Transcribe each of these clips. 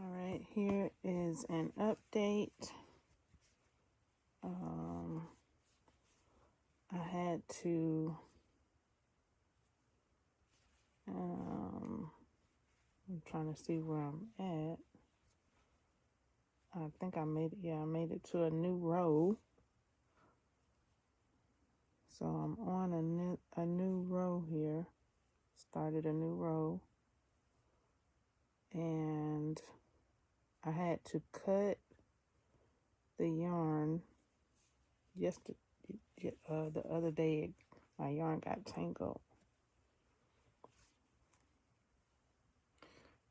All right, here is an update. I had to I'm trying to see where I'm at. I think I made it. Yeah, I made it to a new row. So I'm on a new row here. Started a new row, and I had to cut the yarn yesterday. The other day, my yarn got tangled,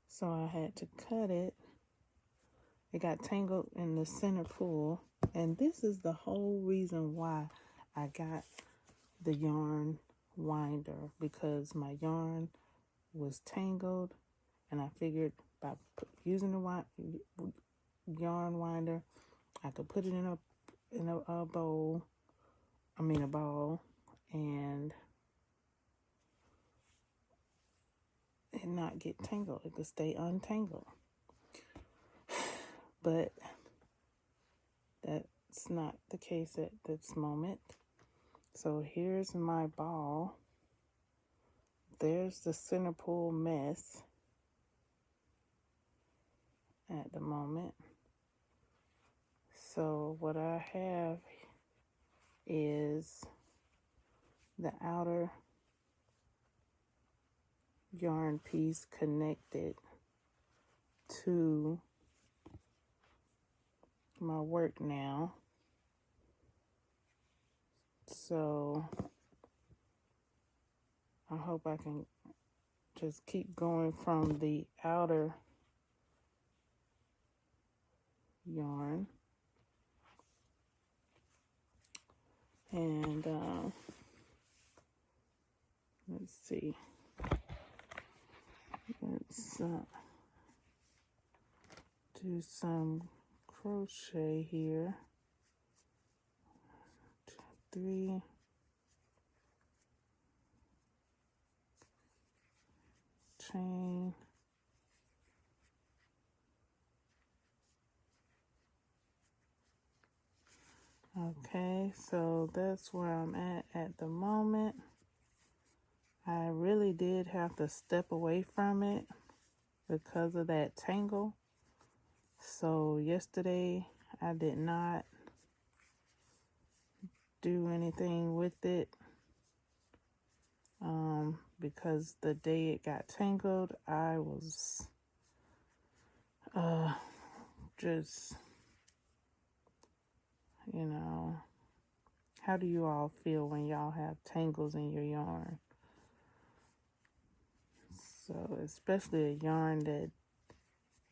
so I had to cut it. It got tangled in the center pull, and this is the whole reason why I got the yarn winder, because my yarn was tangled, and I figured by using the yarn winder, I could put it in a bowl. A ball, and it not get tangled. It could stay untangled. But that's not the case at this moment. So here's my ball. There's the center pull mess at the moment. So what I have is the outer yarn piece connected to my work now. So I hope I can just keep going from the outer yarn. And let's see. Let's do some crochet here. 2, 3. Chain. Okay, so that's where I'm at the moment. I really did have to step away from it because of that tangle. So yesterday I did not do anything with it because the day it got tangled, I was just, how do you all feel when y'all have tangles in your yarn? So especially a yarn that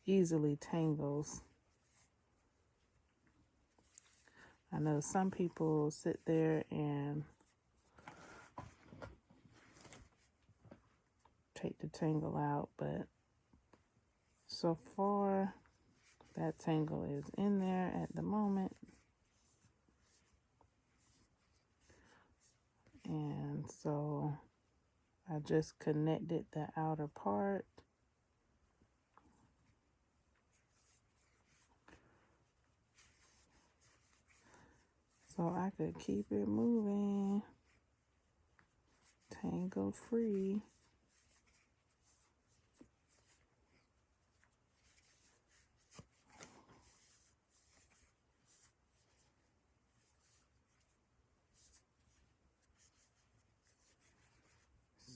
easily tangles. I know some people sit there and take the tangle out, but so far that tangle is in there at the moment. And so I just connected the outer part. So I could keep it moving, tangle free.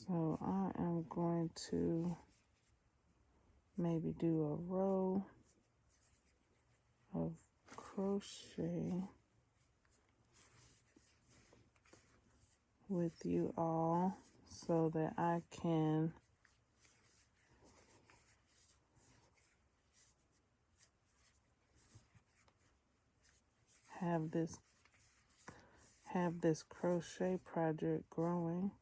So I am going to maybe do a row of crochet with you all so that I can have this crochet project growing.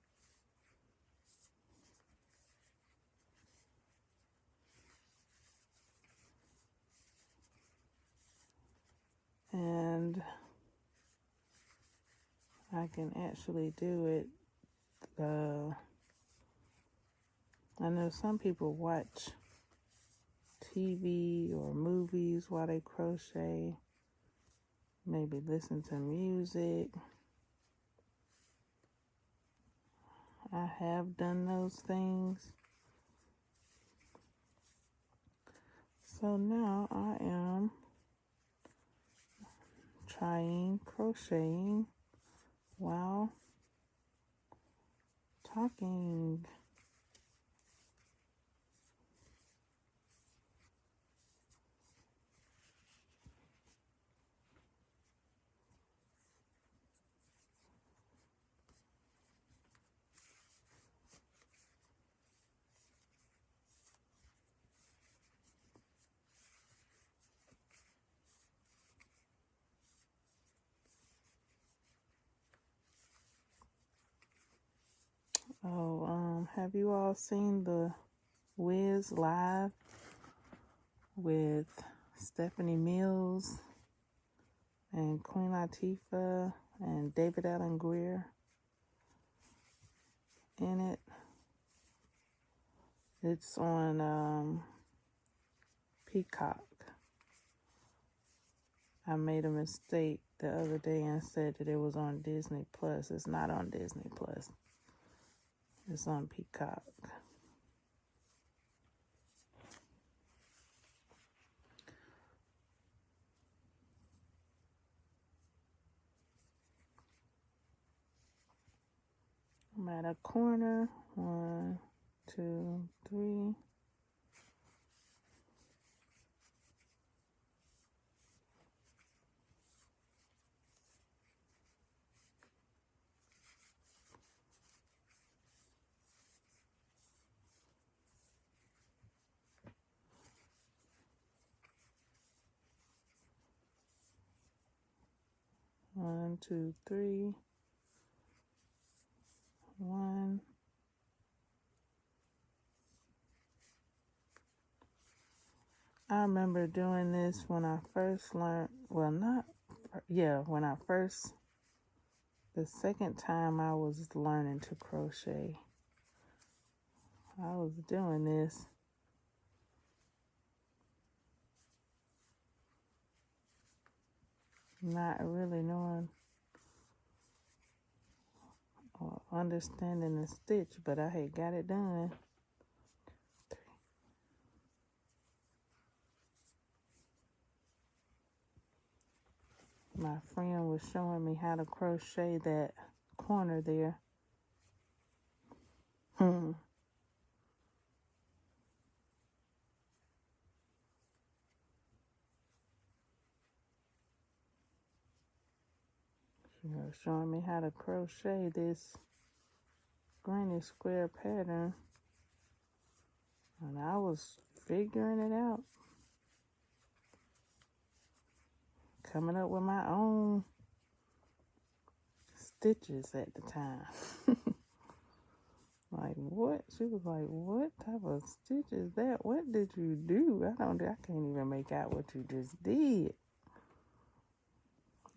And I can actually do it. I know some people watch TV or movies while they crochet. Maybe listen to music. I have done those things. So now I am trying crocheting while talking. Have you all seen the Wiz live with Stephanie Mills and Queen Latifah and David Allen Greer in it? It's on Peacock. I made a mistake the other day and said that it was on Disney Plus. It's not on Disney Plus. It's on Peacock. I'm at a corner. 1, 2, 3. One, two, three. 1. I remember doing this when I first learned, the second time I was learning to crochet. I was doing this. Not really knowing or understanding the stitch, but I had got it done. My friend was showing me how to crochet that corner there. She was showing me how to crochet this granny square pattern, and I was figuring it out, coming up with my own stitches at the time. Like, what? She was like, what type of stitch is that? What did you do? I can't even make out what you just did.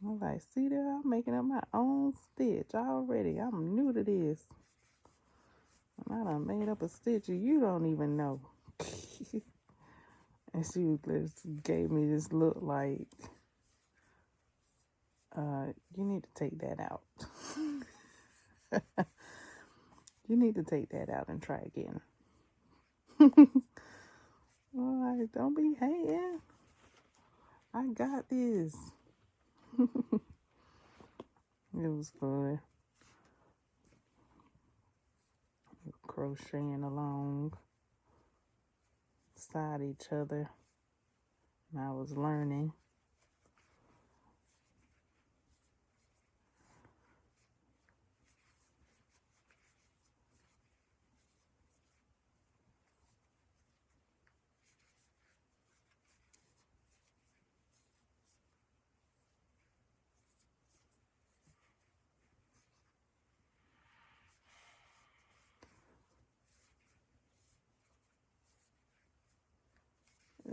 I was like, see there, I'm making up my own stitch already. I'm new to this. And I done made up a stitch you don't even know. And she just gave me this look like, you need to take that out. You need to take that out and try again. Well, like, don't be hating. I got this. It was fun. Crocheting along beside each other. And I was learning.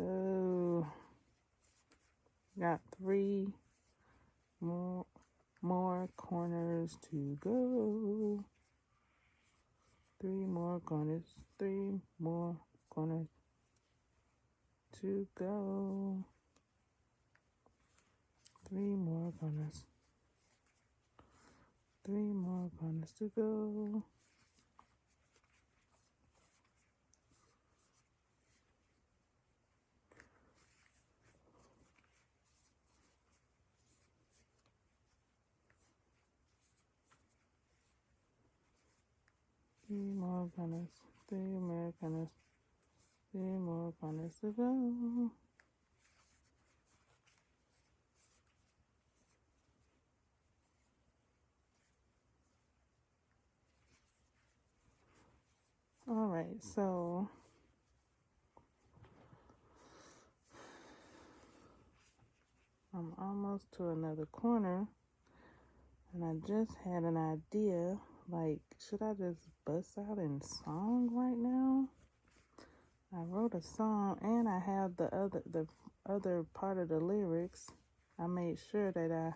Oh, got 3 more corners to go. 3 more corners. 3 more corners to go. 3 more corners. 3 more corners to go. Three more corners. 3 more corners. 3 more corners to go. All right, so I'm almost to another corner, and I just had an idea, like, should I just bust out in song right now? I wrote a song, and I have the other part of the lyrics. I made sure that I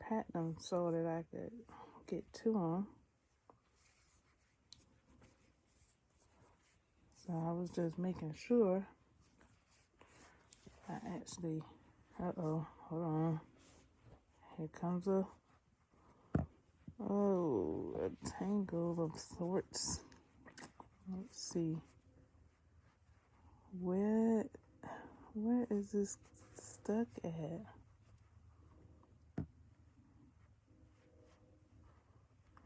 pat them so that I could get to them. So I was just making sure I actually, hold on. Here comes a tangle of sorts. Let's see. Where is this stuck at?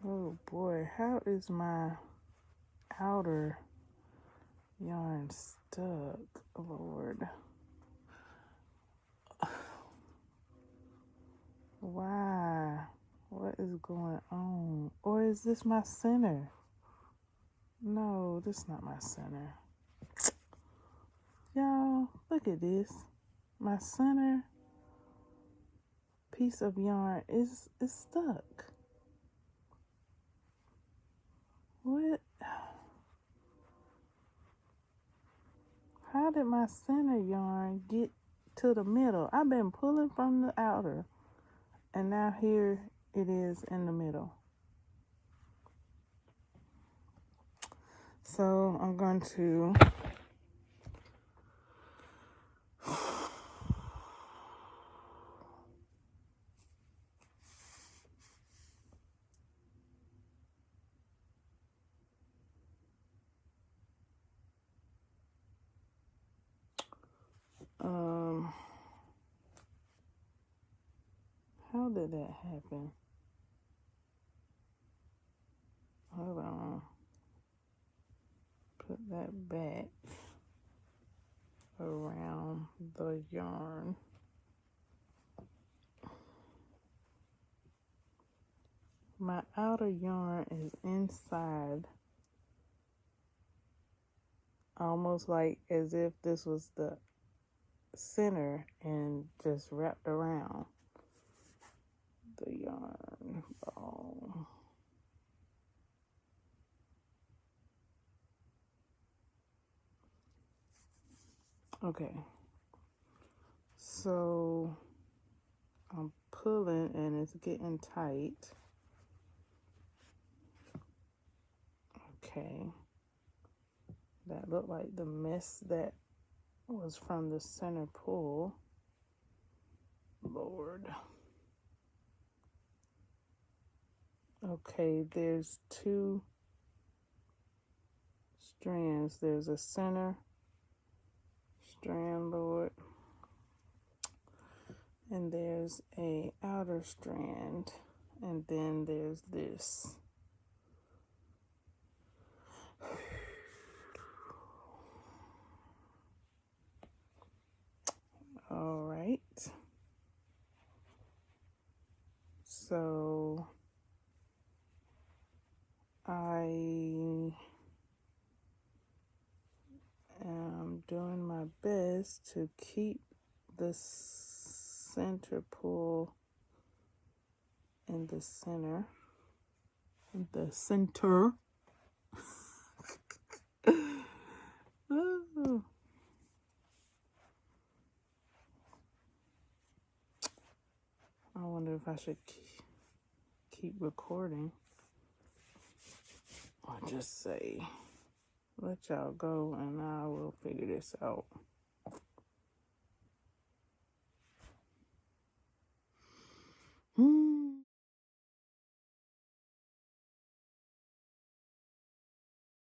Oh boy, how is my outer yarn stuck, Lord? Why? What is going on? Or is this my center? No, this is not my center. Y'all, look at this. My center piece of yarn is stuck. What? How did my center yarn get to the middle? I've been pulling from the outer, and now here it is in the middle. So I'm going to how did that happen? Hold on. Put that back around the yarn. My outer yarn is inside, almost like as if this was the center and just wrapped around the yarn ball. Okay, so I'm pulling and it's getting tight. Okay, that looked like the mess that was from the center pull. Lord. Okay, there's 2 strands. There's a center strand, Lord, and there's a outer strand, and then there's this. All right, so I am doing my best to keep the center pull in the center. The center. Oh. I wonder if I should keep recording or just say, let y'all go and I will figure this out.